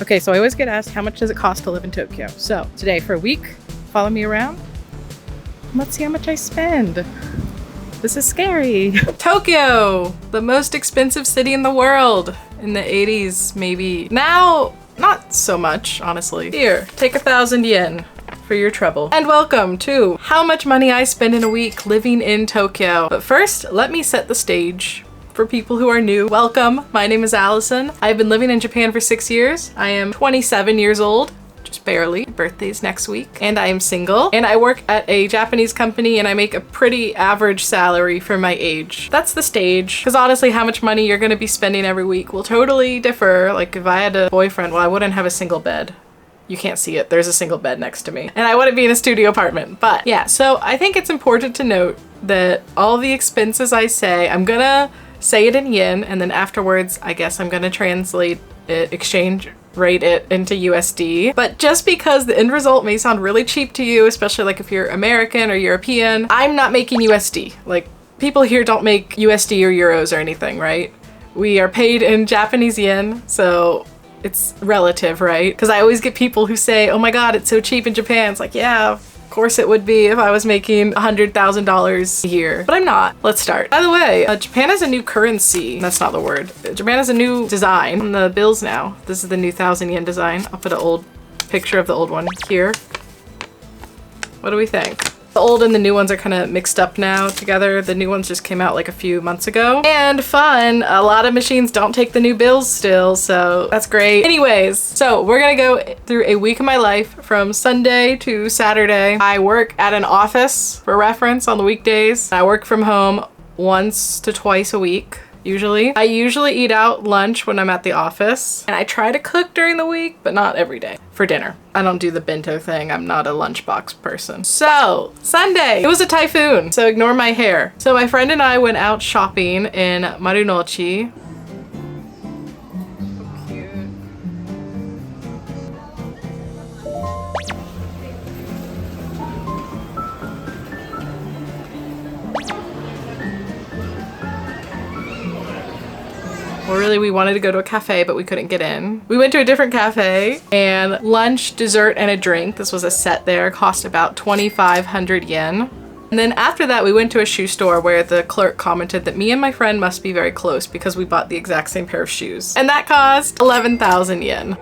Okay, so I always get asked, how much does it cost to live in Tokyo? So today for a week, follow me around. Let's see how much I spend. This is scary. Tokyo, the most expensive city in the world. In the 80s, maybe. Now, not so much, honestly. Here, take 1,000 yen for your trouble. And welcome to how much money I spend in a week living in Tokyo. But first, let me set the stage. For people who are new, welcome. My name is Allison. I've been living in Japan for 6 years. I am 27 years old, just barely. Birthday's next week. And I am single. And I work at a Japanese company and I make a pretty average salary for my age. That's the stage. Because honestly, how much money you're gonna be spending every week will totally differ. Like if I had a boyfriend, well, I wouldn't have a single bed. You can't see it. There's a single bed next to me. And I wouldn't be in a studio apartment. But yeah, so I think it's important to note that all the expenses I say, I'm gonna say it in yen, and then afterwards, I guess I'm gonna translate it, exchange rate it into USD. But just because the end result may sound really cheap to you, especially like if you're American or European, I'm not making USD. Like people here don't make USD or euros or anything, right? We are paid in Japanese yen, so it's relative, right? Because I always get people who say, oh my God, it's so cheap in Japan. It's like, yeah, of course it would be if I was making $100,000 a year, but I'm not. Let's start. By the way, Japan has a new currency. That's not the word. Japan has a new design on the bills now. This is the new 1,000 yen design. I'll put an old picture of the old one here. What do we think? The old and the new ones are kind of mixed up now together. The new ones just came out like a few months ago. And fun, a lot of machines don't take the new bills still, so that's great. Anyways, so we're gonna go through a week of my life from Sunday to Saturday. I work at an office for reference on the weekdays. I work from home once to twice a week. Usually. I usually eat out lunch when I'm at the office, and I try to cook during the week, but not every day for dinner. I don't do the bento thing. I'm not a lunchbox person. So Sunday, it was a typhoon, so ignore my hair. So my friend and I went out shopping in Marunouchi. Well, really, we wanted to go to a cafe, but we couldn't get in. We went to a different cafe, and lunch, dessert, and a drink, this was a set there, cost about 2,500 yen. And then after that, we went to a shoe store where the clerk commented that me and my friend must be very close because we bought the exact same pair of shoes. And that cost 11,000 yen.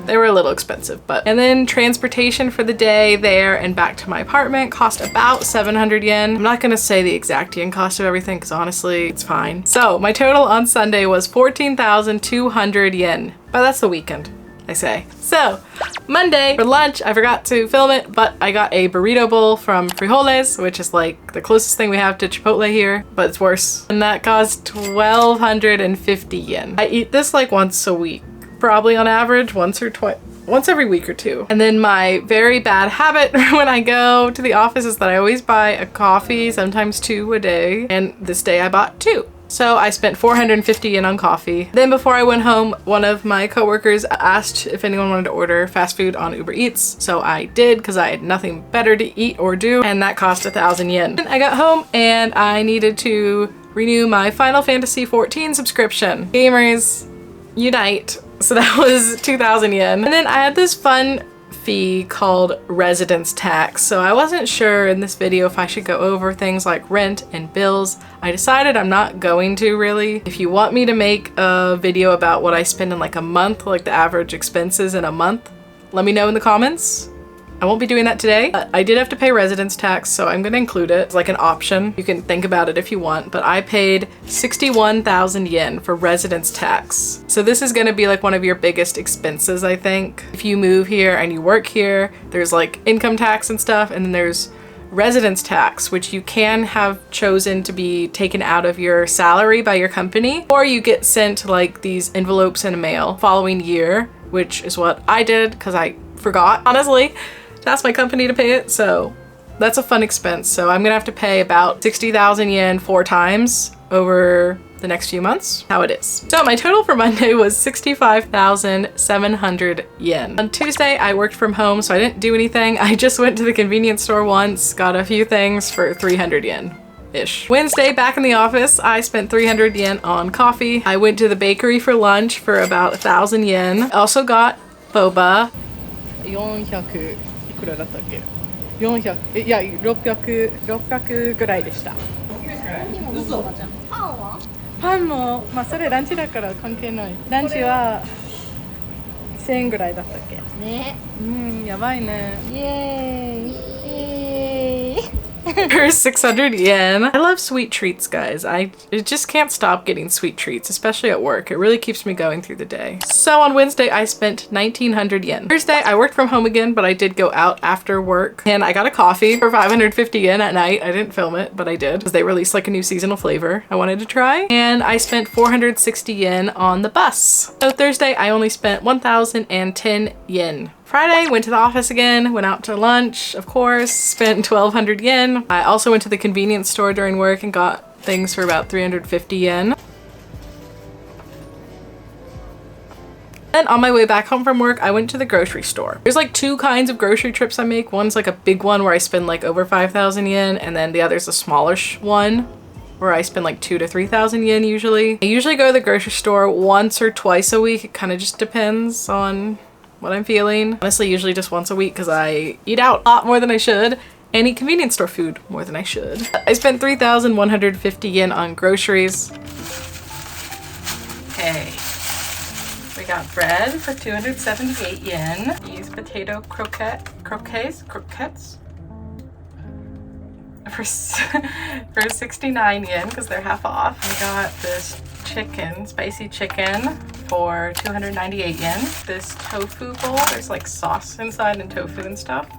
They were a little expensive, but. And then transportation for the day there and back to my apartment cost about 700 yen. I'm not gonna say the exact yen cost of everything because honestly, it's fine. So my total on Sunday was 14,200 yen. But that's the weekend, I say. So Monday for lunch, I forgot to film it, but I got a burrito bowl from Frijoles, which is like the closest thing we have to Chipotle here, but it's worse. And that cost 1,250 yen. I eat this like once a week. Probably on average once every week or two. And then my very bad habit when I go to the office is that I always buy a coffee, sometimes 2 a day. And this day I bought 2. So I spent 450 yen on coffee. Then before I went home, one of my coworkers asked if anyone wanted to order fast food on Uber Eats. So I did because I had nothing better to eat or do. And that cost 1,000 yen. And I got home and I needed to renew my Final Fantasy XIV subscription. Gamers, unite. So that was 2,000 yen. And then I had this fun fee called residence tax. So I wasn't sure in this video if I should go over things like rent and bills. I decided I'm not going to really. If you want me to make a video about what I spend in like a month, like the average expenses in a month, let me know in the comments. I won't be doing that today, but I did have to pay residence tax, so I'm gonna include it. It's like an option. You can think about it if you want, but I paid 61,000 yen for residence tax. So this is gonna be like one of your biggest expenses, I think. If you move here and you work here, there's like income tax and stuff, and then there's residence tax, which you can have chosen to be taken out of your salary by your company, or you get sent like these envelopes in the mail following year, which is what I did because I forgot, honestly, to ask my company to pay it. So that's a fun expense. So I'm gonna have to pay about 60,000 yen 4 times over the next few months. How it is. So my total for Monday was 65,700 yen. On Tuesday, I worked from home, so I didn't do anything. I just went to the convenience store once, got a few things for 300 yen. ish. Wednesday, back in the office, I spent 300 yen on coffee. I went to the bakery for lunch for about 1,000 yen. I also got boba. 400いくらだったっけ400いや600ぐらいでした。パンもまあそれランチだから関係ない。ランチは1000円ぐらいだったっけね。やばいね。イエーイ。For 600 yen. I love sweet treats, guys. I just can't stop getting sweet treats, especially at work. It really keeps me going through the day. So on Wednesday, I spent 1,900 yen. Thursday, I worked from home again, but I did go out after work. And I got a coffee for 550 yen at night. I didn't film it, but I did, because they released like a new seasonal flavor I wanted to try. And I spent 460 yen on the bus. So Thursday, I only spent 1,010 yen. Friday, went to the office again, went out to lunch, of course, spent 1,200 yen. I also went to the convenience store during work and got things for about 350 yen. Then on my way back home from work, I went to the grocery store. There's like two kinds of grocery trips I make. One's like a big one where I spend like over 5,000 yen, and then the other's a smallish one where I spend like 2,000 to 3,000 yen usually. I usually go to the grocery store once or twice a week. It kind of just depends on what I'm feeling. Honestly, usually just once a week because I eat out a lot more than I should and eat convenience store food more than I should. I spent 3,150 yen on groceries. Okay, we got bread for 278 yen. These potato croquettes for 69 yen because they're half off. I got this spicy chicken for 298 yen. This tofu bowl, there's like sauce inside and tofu and stuff,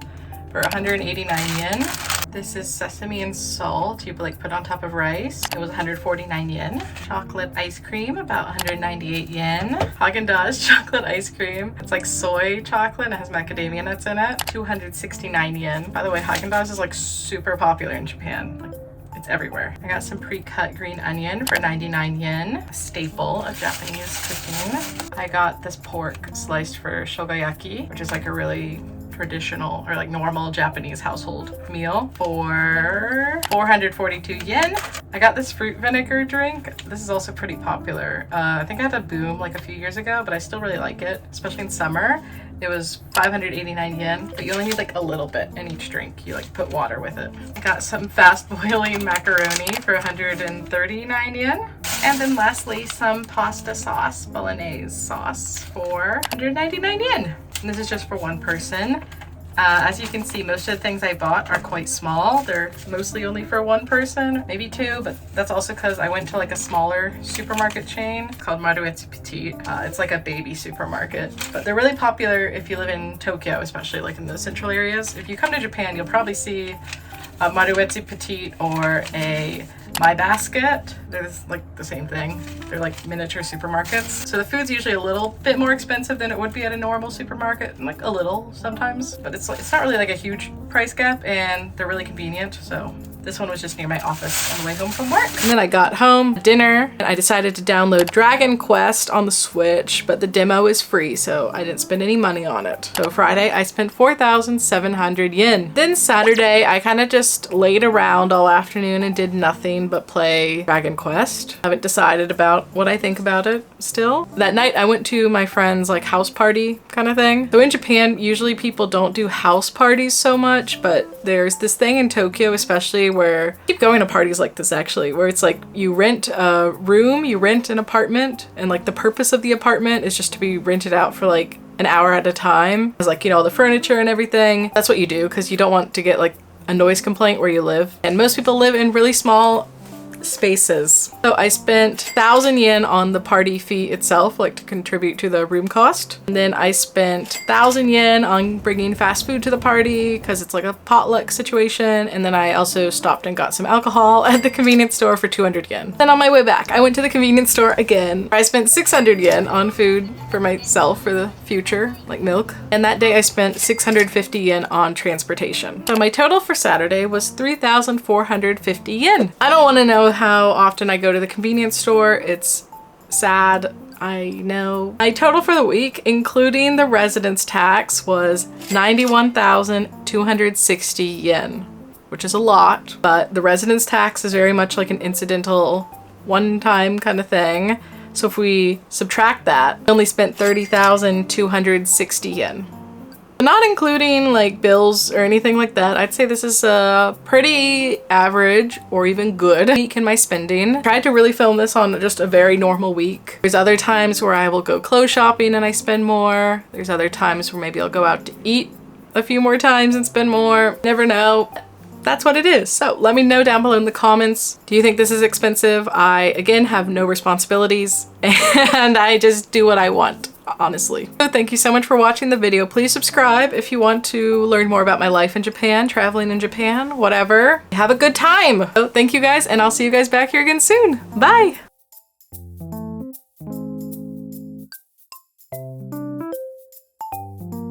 for 189 yen. This is sesame and salt you like put on top of rice. It was 149 yen. Chocolate ice cream, about 198 yen. Haagen-Dazs chocolate ice cream. It's like soy chocolate and it has macadamia nuts in it. 269 yen. By the way, Haagen-Dazs is like super popular in Japan. Like, it's everywhere. I got some pre-cut green onion for 99 yen, a staple of Japanese cooking. I got this pork sliced for shogayaki, which is like a really traditional or like normal Japanese household meal, for 442 yen. I got this fruit vinegar drink. This is also pretty popular. I think I had a boom like a few years ago, but I still really like it, especially in summer. It was 589 yen, but you only need like a little bit in each drink. You like put water with it. I got some fast boiling macaroni for 139 yen. And then lastly, some pasta sauce, bolognese sauce for 199 yen. And this is just for one person. As you can see, most of the things I bought are quite small. They're mostly only for one person, maybe two, but that's also because I went to like a smaller supermarket chain called Maruetsu Petite. It's like a baby supermarket, but they're really popular if you live in Tokyo, especially like in those central areas. If you come to Japan, you'll probably see a Maruetsu Petite or a My Basket. They're like the same thing. They're like miniature supermarkets. So the food's usually a little bit more expensive than it would be at a normal supermarket, and like a little sometimes, but it's not really like a huge price gap, and they're really convenient. So this one was just near my office on the way home from work. And then I got home, dinner, and I decided to download Dragon Quest on the Switch, but the demo is free, so I didn't spend any money on it. So Friday, I spent 4,700 yen. Then Saturday, I kind of just laid around all afternoon and did nothing but play Dragon Quest. I haven't decided about what I think about it still. That night, I went to my friend's like house party kind of thing. So in Japan, usually people don't do house parties so much, but there's this thing in Tokyo, especially where I keep going to parties like this actually, where it's like you rent a room, you rent an apartment, and like the purpose of the apartment is just to be rented out for like an hour at a time. It's like, you know, all the furniture and everything. That's what you do because you don't want to get like a noise complaint where you live. And most people live in really small spaces. So I spent 1,000 yen on the party fee itself, like to contribute to the room cost. And then I spent 1,000 yen on bringing fast food to the party because it's like a potluck situation. And then I also stopped and got some alcohol at the convenience store for 200 yen. Then on my way back, I went to the convenience store again. I spent 600 yen on food for myself for the future, like milk. And that day I spent 650 yen on transportation. So my total for Saturday was 3,450 yen. I don't want to know how often I go to the convenience store. It's sad, I know. My total for the week, including the residence tax, was 91,260 yen. which is a lot, but the residence tax is very much like an incidental one-time kind of thing. So if we subtract that, I only spent 30,260 yen. Not including like bills or anything like that, I'd say this is a pretty average or even good week in my spending. I tried to really film this on just a very normal week. There's other times where I will go clothes shopping and I spend more. There's other times where maybe I'll go out to eat a few more times and spend more. Never know. That's what it is. So let me know down below in the comments. Do you think this is expensive? I, again, have no responsibilities and I just do what I want, honestly. So thank you so much for watching the video. Please subscribe if you want to learn more about my life in Japan, traveling in Japan, whatever. Have a good time. So thank you guys, and I'll see you guys back here again soon. Bye.